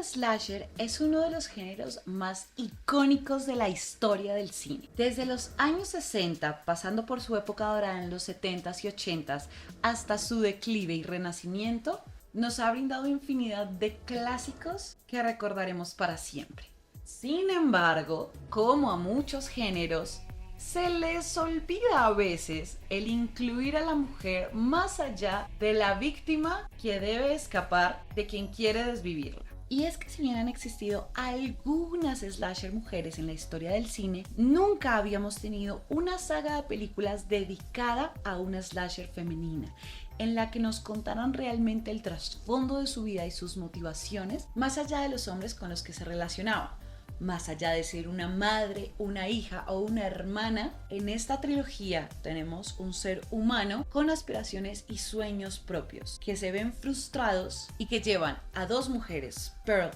slasher es uno de los géneros más icónicos de la historia del cine. Desde los años 60, pasando por su época dorada en los 70s y 80s, hasta su declive y renacimiento, nos ha brindado infinidad de clásicos que recordaremos para siempre. Sin embargo, como a muchos géneros, se les olvida a veces el incluir a la mujer más allá de la víctima que debe escapar de quien quiere desvivirla. Y es que si bien han existido algunas slasher mujeres en la historia del cine, nunca habíamos tenido una saga de películas dedicada a una slasher femenina, en la que nos contaran realmente el trasfondo de su vida y sus motivaciones, más allá de los hombres con los que se relacionaba. Más allá de ser una madre, una hija o una hermana, en esta trilogía tenemos un ser humano con aspiraciones y sueños propios, que se ven frustrados y que llevan a dos mujeres, Pearl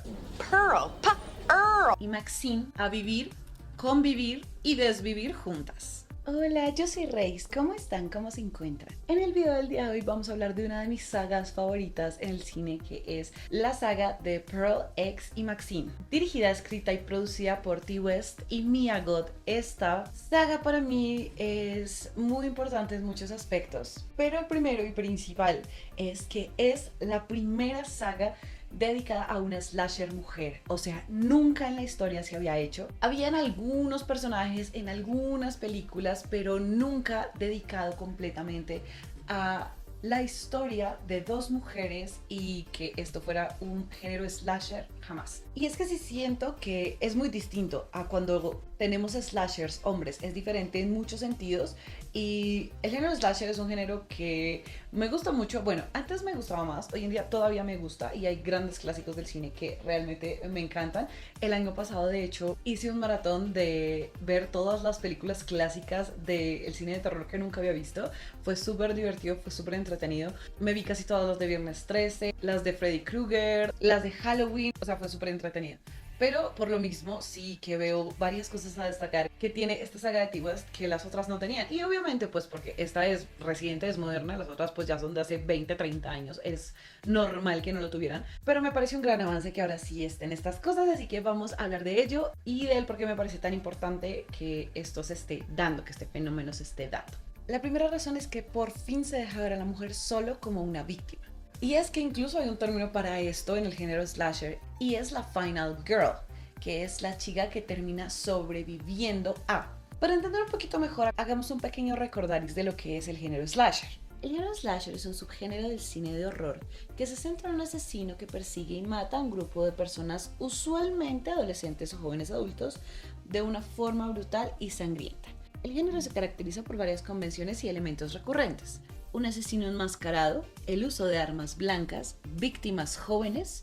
y Maxine, a vivir, convivir y desvivir juntas. Hola, yo soy Reis, ¿cómo están? ¿Cómo se encuentran? En el video del día de hoy vamos a hablar de una de mis sagas favoritas en el cine, que es la saga de Pearl X y Maxine. Dirigida, escrita y producida por Ti West y Mia Goth, esta saga para mí es muy importante en muchos aspectos, pero el primero y principal es que es la primera saga dedicada a una slasher mujer. O sea, nunca en la historia se había hecho. Habían algunos personajes en algunas películas, pero nunca dedicado completamente a la historia de dos mujeres y que esto fuera un género slasher, jamás. Y es que sí siento que es muy distinto a cuando tenemos slashers hombres, es diferente en muchos sentidos, y el género slasher es un género que me gusta mucho. Bueno, antes me gustaba más, hoy en día todavía me gusta y hay grandes clásicos del cine que realmente me encantan. El año pasado, de hecho, hice un maratón de ver todas las películas clásicas del cine de terror que nunca había visto. Fue súper divertido, fue súper entretenido. Me vi casi todas las de Viernes 13, las de Freddy Krueger, las de Halloween, o sea, fue súper entretenido. Pero por lo mismo sí que veo varias cosas a destacar que tiene esta saga de Ti West que las otras no tenían. Y obviamente pues porque esta es reciente, es moderna, las otras pues ya son de hace 20, 30 años. Es normal que no lo tuvieran. Pero me parece un gran avance que ahora sí estén estas cosas, así que vamos a hablar de ello y de él porque me parece tan importante que esto se esté dando, que este fenómeno se esté dando. La primera razón es que por fin se deja ver a la mujer solo como una víctima. Y es que incluso hay un término para esto en el género slasher y es la final girl, que es la chica que termina sobreviviendo a. Para entender un poquito mejor, hagamos un pequeño recordaris de lo que es el género slasher. El género slasher es un subgénero del cine de horror que se centra en un asesino que persigue y mata a un grupo de personas, usualmente adolescentes o jóvenes adultos, de una forma brutal y sangrienta. El género se caracteriza por varias convenciones y elementos recurrentes: un asesino enmascarado, el uso de armas blancas, víctimas jóvenes,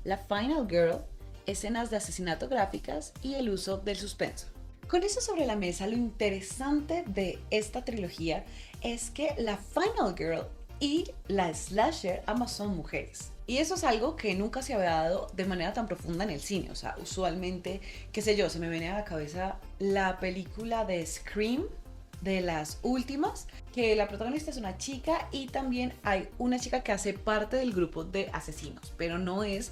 la final girl, escenas de asesinato gráficas y el uso del suspenso. Con eso sobre la mesa, lo interesante de esta trilogía es que la final girl y la slasher ambas son mujeres. Y eso es algo que nunca se había dado de manera tan profunda en el cine. O sea, usualmente, qué sé yo, se me viene a la cabeza la película de Scream, de las últimas, que la protagonista es una chica y también hay una chica que hace parte del grupo de asesinos, pero no es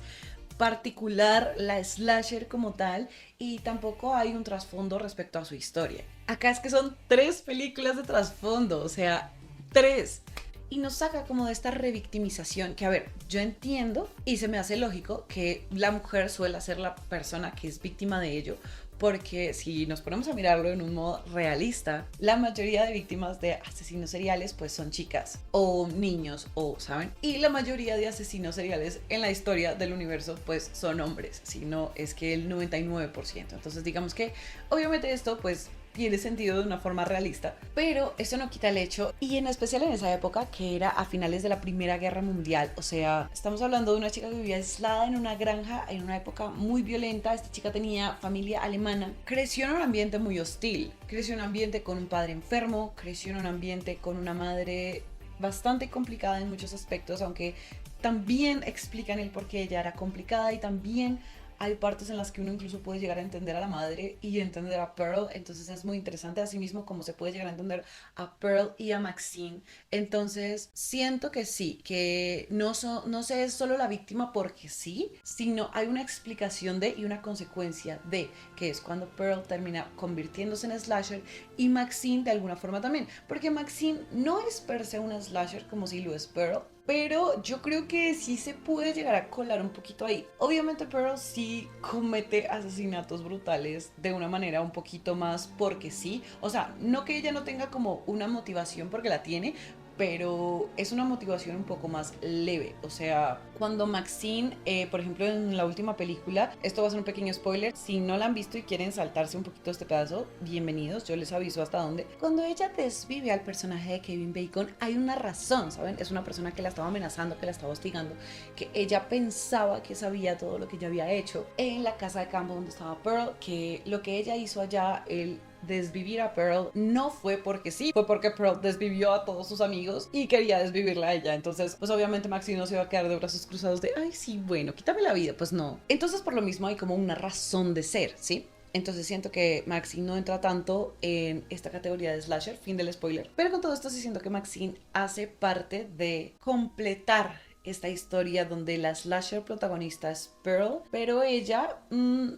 particular la slasher como tal y tampoco hay un trasfondo respecto a su historia. Acá es que son 3 películas de trasfondo, o sea, 3. Y nos saca como de esta revictimización que, a ver, yo entiendo y se me hace lógico que la mujer suele ser la persona que es víctima de ello, porque si nos ponemos a mirarlo en un modo realista, la mayoría de víctimas de asesinos seriales pues son chicas o niños, o saben, y la mayoría de asesinos seriales en la historia del universo pues son hombres, si no es que el 99%. Entonces digamos que obviamente esto pues tiene sentido de una forma realista, pero eso no quita el hecho, y en especial en esa época que era a finales de la Primera Guerra Mundial. O sea, estamos hablando de una chica que vivía aislada en una granja en una época muy violenta. Esta chica tenía familia alemana, creció en un ambiente muy hostil, creció en un ambiente con un padre enfermo, creció en un ambiente con una madre bastante complicada en muchos aspectos, aunque también explican el por qué ella era complicada y también hay partes en las que uno incluso puede llegar a entender a la madre y entender a Pearl, entonces es muy interesante, asimismo como se puede llegar a entender a Pearl y a Maxine. Entonces siento que sí, que no se es solo la víctima porque sí, sino hay una explicación de y una consecuencia de, que es cuando Pearl termina convirtiéndose en slasher y Maxine de alguna forma también, porque Maxine no es per se una slasher como si lo es Pearl, pero yo creo que sí se puede llegar a colar un poquito ahí. Obviamente Pearl sí comete asesinatos brutales de una manera un poquito más porque sí. O sea, no que ella no tenga como una motivación porque la tiene, pero es una motivación un poco más leve. O sea, cuando Maxine, por ejemplo, en la última película, esto va a ser un pequeño spoiler, si no la han visto y quieren saltarse un poquito este pedazo, bienvenidos, yo les aviso hasta dónde. Cuando ella desvive al personaje de Kevin Bacon, hay una razón, ¿saben? Es una persona que la estaba amenazando, que la estaba hostigando, que ella pensaba que sabía todo lo que ella había hecho en la casa de campo donde estaba Pearl, que lo que ella hizo allá, el desvivir a Pearl no fue porque sí, fue porque Pearl desvivió a todos sus amigos y quería desvivirla a ella. Entonces, pues obviamente Maxine no se iba a quedar de brazos cruzados de, ay, sí, bueno, quítame la vida. Pues no. Entonces, por lo mismo hay como una razón de ser, ¿sí? Entonces siento que Maxine no entra tanto en esta categoría de slasher, fin del spoiler. Pero con todo esto sí siento que Maxine hace parte de completar esta historia donde la slasher protagonista es Pearl, pero ella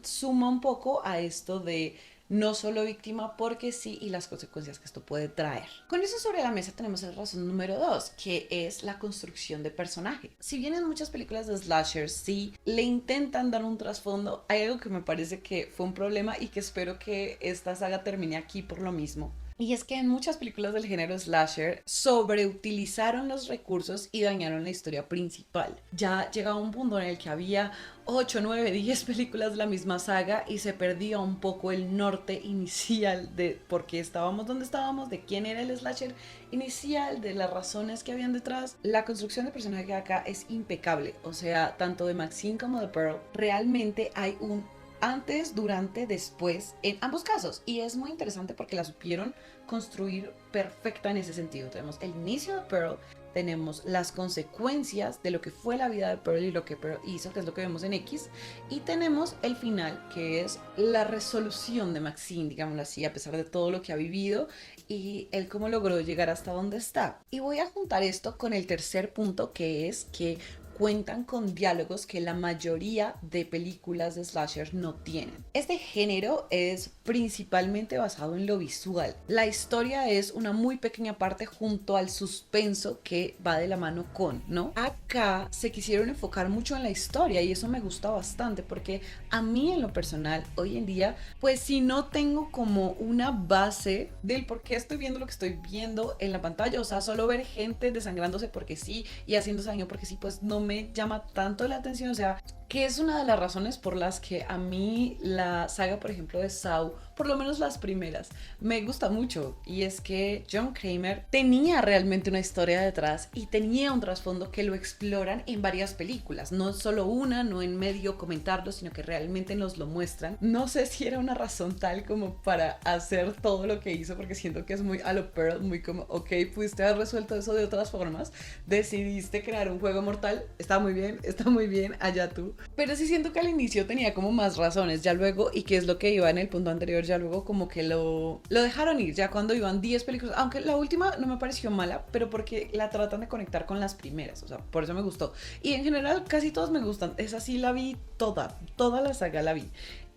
suma un poco a esto de no solo víctima porque sí y las consecuencias que esto puede traer. Con eso sobre la mesa tenemos la razón número 2, que es la construcción de personaje. Si bien en muchas películas de slashers sí le intentan dar un trasfondo, hay algo que me parece que fue un problema y que espero que esta saga termine aquí por lo mismo. Y es que en muchas películas del género slasher sobreutilizaron los recursos y dañaron la historia principal. Ya llegaba un punto en el que había 8, 9, 10 películas de la misma saga y se perdía un poco el norte inicial de por qué estábamos donde estábamos, de quién era el slasher inicial, de las razones que habían detrás. La construcción de personaje acá es impecable, o sea, tanto de Maxine como de Pearl, realmente hay un antes, durante, después, en ambos casos. Y es muy interesante porque la supieron construir perfecta en ese sentido. Tenemos el inicio de Pearl, tenemos las consecuencias de lo que fue la vida de Pearl y lo que Pearl hizo, que es lo que vemos en X, y tenemos el final, que es la resolución de Maxine, digámoslo así, a pesar de todo lo que ha vivido y él cómo logró llegar hasta donde está. Y voy a juntar esto con el tercer punto, que es que cuentan con diálogos que la mayoría de películas de slasher no tienen. Este género es principalmente basado en lo visual. La historia es una muy pequeña parte junto al suspenso que va de la mano con, ¿no? Acá se quisieron enfocar mucho en la historia y eso me gusta bastante porque a mí en lo personal, hoy en día, pues si no tengo como una base del por qué estoy viendo lo que estoy viendo en la pantalla, o sea, solo ver gente desangrándose porque sí y haciéndose daño porque sí, pues no me llama tanto la atención. O sea, que es una de las razones por las que a mí la saga, por ejemplo, de Saw, por lo menos las primeras, me gusta mucho. Y es que John Kramer tenía realmente una historia detrás y tenía un trasfondo que lo exploran en varias películas. No solo una, no en medio comentarlo, sino que realmente nos lo muestran. No sé si era una razón tal como para hacer todo lo que hizo, porque siento que es muy a lo Pearl, muy como, ok, pudiste haber resuelto eso de otras formas. Decidiste crear un juego mortal, está muy bien, allá tú. Pero sí siento que al inicio tenía como más razones, ya luego, y que es lo que iba en el punto anterior, ya luego como que lo dejaron ir, ya cuando iban 10 películas, aunque la última no me pareció mala, pero porque la tratan de conectar con las primeras, o sea, por eso me gustó. Y en general casi todas me gustan, esa sí la vi toda la saga la vi.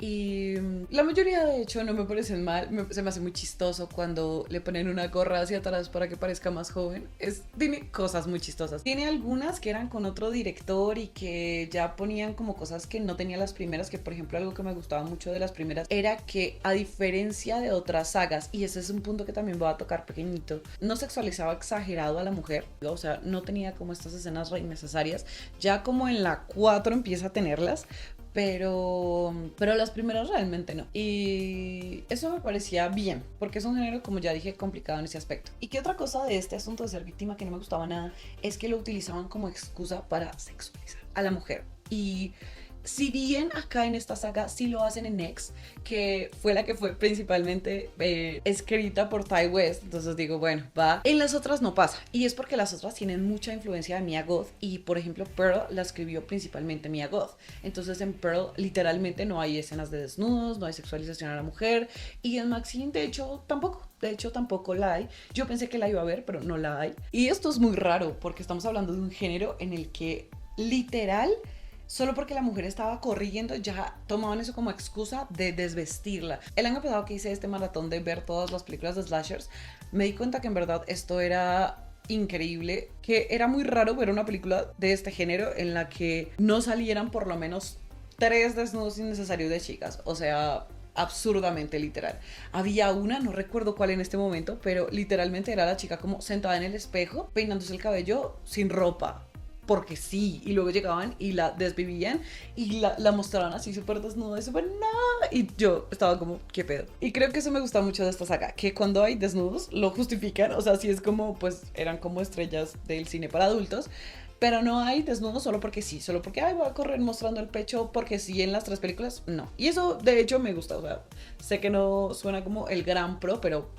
Y la mayoría de hecho no me parecen mal, se me hace muy chistoso cuando le ponen una gorra hacia atrás para que parezca más joven. Tiene cosas muy chistosas. Tiene algunas que eran con otro director y que ya ponían como cosas que no tenía las primeras, que por ejemplo algo que me gustaba mucho de las primeras era que a diferencia de otras sagas, y ese es un punto que también voy a tocar pequeñito, no sexualizaba exagerado a la mujer, o sea, no tenía como estas escenas re innecesarias. Ya como en la 4 empieza a tenerlas, pero las primeras realmente no. Y eso me parecía bien, porque es un género, como ya dije, complicado en ese aspecto. Y que otra cosa de este asunto de ser víctima que no me gustaba nada es que lo utilizaban como excusa para sexualizar a la mujer. Y Si bien acá en esta saga sí lo hacen en X, que fue la que fue principalmente escrita por Ty West, entonces digo, bueno, va. En las otras no pasa, y es porque las otras tienen mucha influencia de Mia Goth, y por ejemplo Pearl la escribió principalmente Mia Goth. Entonces en Pearl literalmente no hay escenas de desnudos, no hay sexualización a la mujer, y en Maxine de hecho tampoco la hay. Yo pensé que la iba a ver, pero no la hay. Y esto es muy raro, porque estamos hablando de un género en el que literal, solo porque la mujer estaba corriendo, ya tomaban eso como excusa de desvestirla. El año pasado que hice este maratón de ver todas las películas de slashers, me di cuenta que en verdad esto era increíble, que era muy raro ver una película de este género en la que no salieran por lo menos 3 desnudos innecesarios de chicas. O sea, absurdamente literal. Había una, no recuerdo cuál en este momento, pero literalmente era la chica como sentada en el espejo, peinándose el cabello sin ropa, porque sí, y luego llegaban y la desvivían y la mostraban así súper desnuda y súper nada, y yo estaba como, ¿qué pedo? Y creo que eso me gusta mucho de esta saga, que cuando hay desnudos lo justifican, o sea, sí es como, pues eran como estrellas del cine para adultos, pero no hay desnudos solo porque sí, solo porque, ay, voy a correr mostrando el pecho porque sí en las 3 películas, no. Y eso de hecho me gusta, o sea, sé que no suena como el gran pro, pero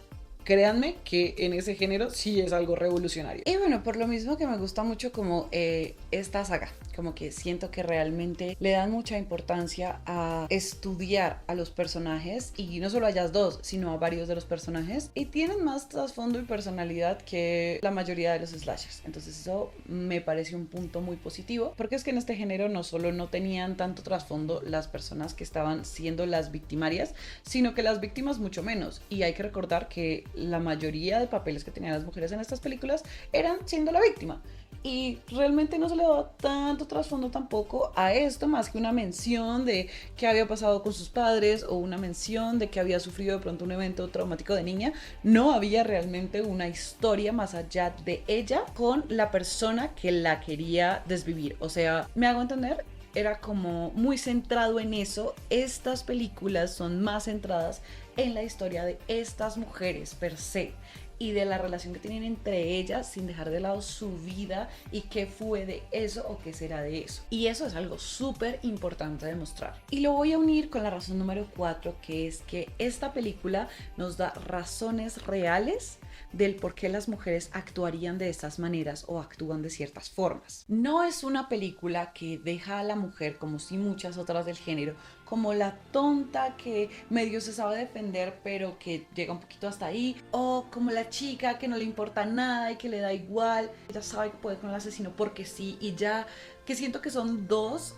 créanme que en ese género sí es algo revolucionario. Y bueno, por lo mismo que me gusta mucho como esta saga, como que siento que realmente le dan mucha importancia a estudiar a los personajes, y no solo a ellas dos, sino a varios de los personajes, y tienen más trasfondo y personalidad que la mayoría de los slashers. Entonces eso me parece un punto muy positivo, porque es que en este género no solo no tenían tanto trasfondo las personas que estaban siendo las victimarias, sino que las víctimas mucho menos. Y hay que recordar que la mayoría de papeles que tenían las mujeres en estas películas eran siendo la víctima. Y realmente no se le daba tanto trasfondo tampoco a esto, más que una mención de qué había pasado con sus padres o una mención de que había sufrido de pronto un evento traumático de niña. No había realmente una historia más allá de ella con la persona que la quería desvivir. O sea, ¿me hago entender? Era como muy centrado en eso. Estas películas son más centradas en la historia de estas mujeres per se y de la relación que tienen entre ellas, sin dejar de lado su vida y qué fue de eso o qué será de eso. Y eso es algo súper importante de mostrar. Y lo voy a unir con la razón número 4, que es que esta película nos da razones reales del por qué las mujeres actuarían de estas maneras o actúan de ciertas formas. No es una película que deja a la mujer, como si muchas otras del género, como la tonta que medio se sabe defender pero que llega un poquito hasta ahí, o como la chica que no le importa nada y que le da igual, ella sabe que puede con el asesino porque sí, y ya, que siento que son dos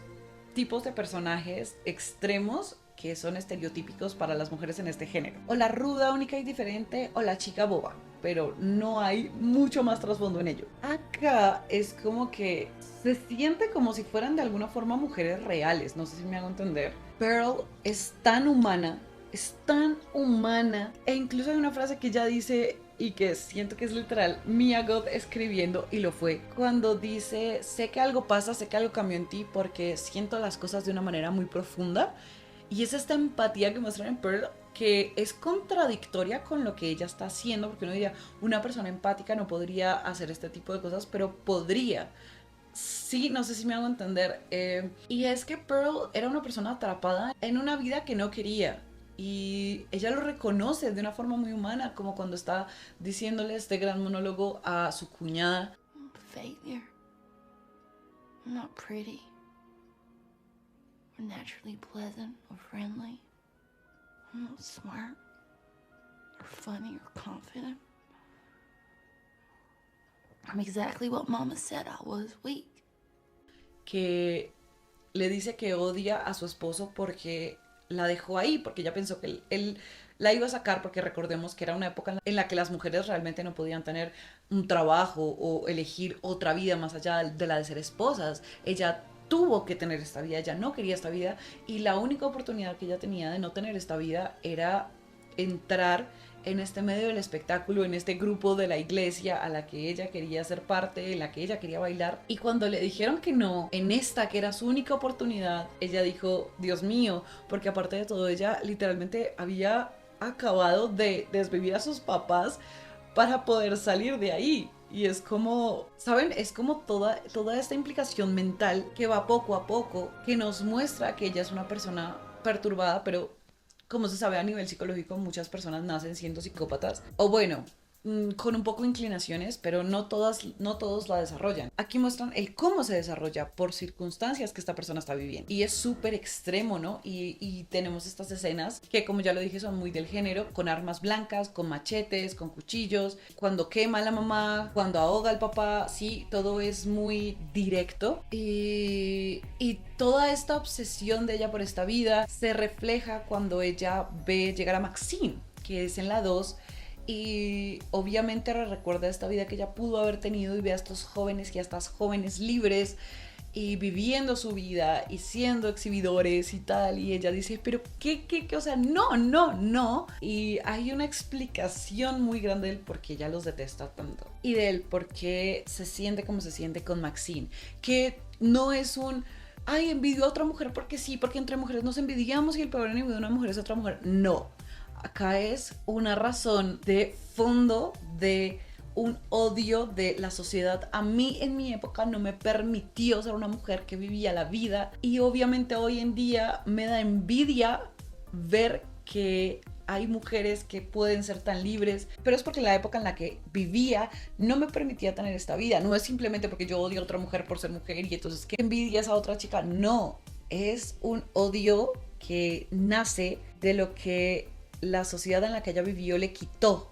tipos de personajes extremos que son estereotípicos para las mujeres en este género. O la ruda, única y diferente, o la chica boba, pero no hay mucho más trasfondo en ello. Acá es como que se siente como si fueran de alguna forma mujeres reales, no sé si me hago entender. Pearl es tan humana, e incluso hay una frase que ella dice y que siento que es literal Mia Goth escribiendo, y lo fue, cuando dice: sé que algo pasa, sé que algo cambió en ti porque siento las cosas de una manera muy profunda. Y es esta empatía que muestran en Pearl, que es contradictoria con lo que ella está haciendo, porque uno diría, una persona empática no podría hacer este tipo de cosas, pero podría. Sí, no sé si me hago entender. Y es que Pearl era una persona atrapada en una vida que no quería. Y ella lo reconoce de una forma muy humana, como cuando está diciéndole este gran monólogo a su cuñada. Failure. I'm not pretty, or naturally pleasant, or friendly. I'm not smart, or funny, or confident. I'm exactly what Mama said I was, weak. Que le dice que odia a su esposo porque la dejó ahí, porque ella pensó que él la iba a sacar, porque recordemos que era una época en la que las mujeres realmente no podían tener un trabajo o elegir otra vida más allá de la de ser esposas. Ella tuvo que tener esta vida, ella no quería esta vida, y la única oportunidad que ella tenía de no tener esta vida era entrar en este medio del espectáculo, en este grupo de la iglesia a la que ella quería ser parte, en la que ella quería bailar. Y cuando le dijeron que no, en esta que era su única oportunidad, ella dijo, Dios mío, porque aparte de todo ella literalmente había acabado de desvivir a sus papás para poder salir de ahí. Y es como, ¿saben? Es como toda esta implicación mental que va poco a poco, que nos muestra que ella es una persona perturbada, pero como se sabe a nivel psicológico, muchas personas nacen siendo psicópatas. O bueno, con un poco de inclinaciones, pero no todos la desarrollan. Aquí muestran el cómo se desarrolla por circunstancias que esta persona está viviendo. Y es súper extremo, ¿no? Y tenemos estas escenas que, como ya lo dije, son muy del género, con armas blancas, con machetes, con cuchillos, cuando quema a la mamá, cuando ahoga al papá, sí, todo es muy directo. Y toda esta obsesión de ella por esta vida se refleja cuando ella ve llegar a Maxine, que es en la 2, y obviamente recuerda esta vida que ella pudo haber tenido y ve a estos jóvenes y a estas jóvenes libres y viviendo su vida y siendo exhibidores y tal, y ella dice, pero qué, o sea, no, y hay una explicación muy grande del por qué ella los detesta tanto y del por qué se siente como se siente con Maxine, que no es un ay, envidio a otra mujer porque sí, porque entre mujeres nos envidiamos y el peor enemigo de una mujer es otra mujer. No, acá es una razón de fondo de un odio de la sociedad. A mí en mi época no me permitió ser una mujer que vivía la vida y obviamente hoy en día me da envidia ver que hay mujeres que pueden ser tan libres, pero es porque la época en la que vivía no me permitía tener esta vida. No es simplemente porque yo odio a otra mujer por ser mujer y entonces que envidias a otra chica. No, es un odio que nace de lo que la sociedad en la que ella vivió le quitó,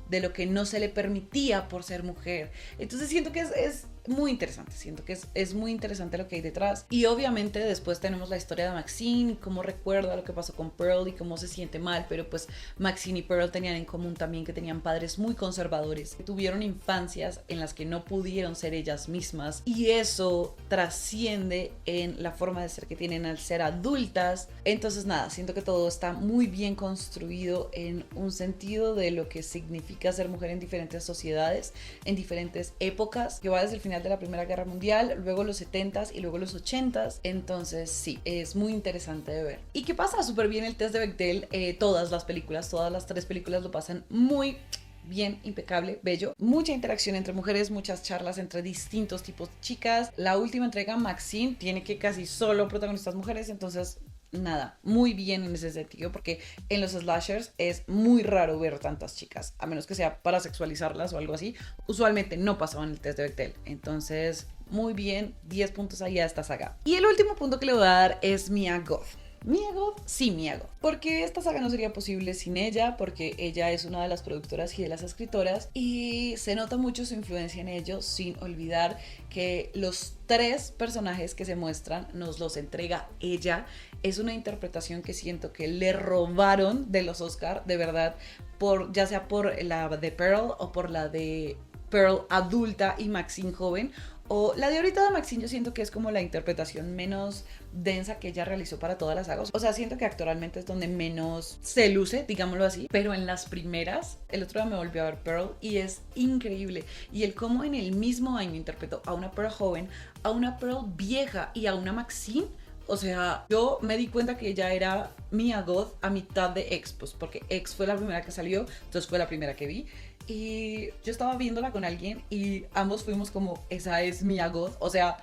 de lo que no se le permitía por ser mujer. Entonces siento que es muy interesante, siento que es muy interesante lo que hay detrás. Y obviamente después tenemos la historia de Maxine y cómo recuerda lo que pasó con Pearl y cómo se siente mal, pero pues Maxine y Pearl tenían en común también que tenían padres muy conservadores, que tuvieron infancias en las que no pudieron ser ellas mismas y eso trasciende en la forma de ser que tienen al ser adultas. Entonces nada, siento que todo está muy bien construido en un sentido de lo que significa ser mujer en diferentes sociedades, en diferentes épocas, que va desde el final de la Primera Guerra Mundial, luego los 70s y luego los 80s. Entonces sí, es muy interesante de ver. ¿Y qué pasa? Súper bien el test de Bechdel. Todas las películas, todas las 3 películas lo pasan muy bien, impecable, bello. Mucha interacción entre mujeres, muchas charlas entre distintos tipos de chicas. La última entrega, Maxine, tiene que casi solo protagonistas mujeres, entonces nada, muy bien en ese sentido, porque en los slashers es muy raro ver tantas chicas, a menos que sea para sexualizarlas o algo así. Usualmente no pasaban el test de Bechdel, entonces muy bien, 10 puntos ahí a esta saga. Y el último punto que le voy a dar es Mia Goth. Mia Goth, sí, Mia Goth. Porque esta saga no sería posible sin ella, porque ella es una de las productoras y de las escritoras y se nota mucho su influencia en ello, sin olvidar que los 3 personajes que se muestran nos los entrega ella. Es una interpretación que siento que le robaron de los Oscar, de verdad, ya sea por la de Pearl o por la de Pearl adulta y Maxine joven, o la de ahorita de Maxine. Yo siento que es como la interpretación menos densa que ella realizó para todas las sagas. O sea, siento que actualmente es donde menos se luce, digámoslo así. Pero en las primeras, el otro día me volví a ver Pearl y es increíble. Y el cómo en el mismo año interpretó a una Pearl joven, a una Pearl vieja y a una Maxine. O sea, yo me di cuenta que ella era Mia Goth a mitad de X, pues porque X fue la primera que salió, entonces fue la primera que vi. Y yo estaba viéndola con alguien y ambos fuimos como, esa es Mia Goth. O sea,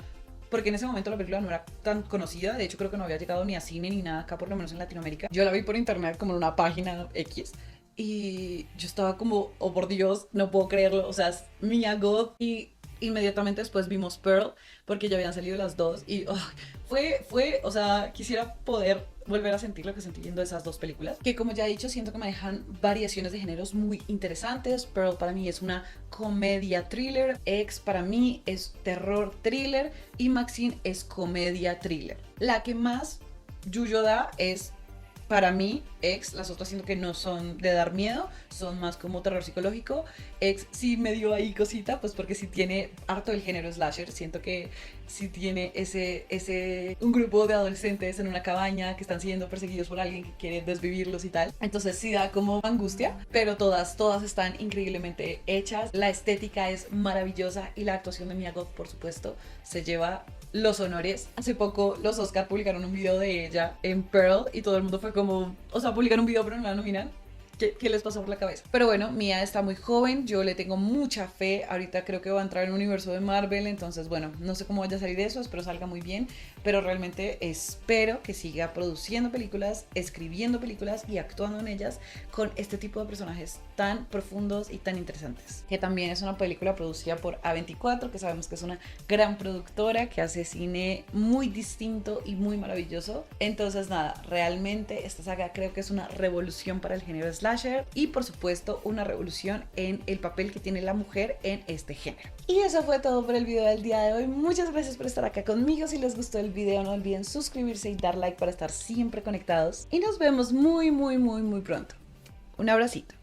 porque en ese momento la película no era tan conocida, de hecho creo que no había llegado ni a cine ni nada acá, por lo menos en Latinoamérica. Yo la vi por internet como en una página X. Y yo estaba como, oh por Dios, no puedo creerlo, o sea, es Mia Goth. Y inmediatamente después vimos Pearl, porque ya habían salido las dos. Y o sea, quisiera poder volver a sentir lo que sentí viendo esas 2 películas, que como ya he dicho, siento que manejan variaciones de géneros muy interesantes. Pearl para mí es una comedia thriller, X para mí es terror thriller y Maxine es comedia thriller. La que más yuyo da es, para mí, X. Las otras siento que no son de dar miedo, son más como terror psicológico. X sí me dio ahí cosita, pues porque sí tiene harto del género slasher. Siento que sí tiene un grupo de adolescentes en una cabaña que están siendo perseguidos por alguien que quiere desvivirlos y tal. Entonces sí da como angustia, pero todas están increíblemente hechas. La estética es maravillosa y la actuación de Mia Goth, por supuesto, se lleva los honores. Hace poco los Oscar publicaron un video de ella en Pearl y todo el mundo fue como, o sea, publican un video pero no la nominan. ¿Qué les pasó por la cabeza? Pero bueno, Mia está muy joven, yo le tengo mucha fe, ahorita creo que va a entrar en el universo de Marvel, entonces bueno, no sé cómo vaya a salir eso, espero salga muy bien, pero realmente espero que siga produciendo películas, escribiendo películas y actuando en ellas con este tipo de personajes tan profundos y tan interesantes. Que también es una película producida por A24, que sabemos que es una gran productora que hace cine muy distinto y muy maravilloso. Entonces nada, realmente esta saga creo que es una revolución para el género slasher y por supuesto una revolución en el papel que tiene la mujer en este género. Y eso fue todo por el video del día de hoy. Muchas gracias por estar acá conmigo. Si les gustó el video no olviden suscribirse y dar like para estar siempre conectados y nos vemos muy pronto. Un abracito.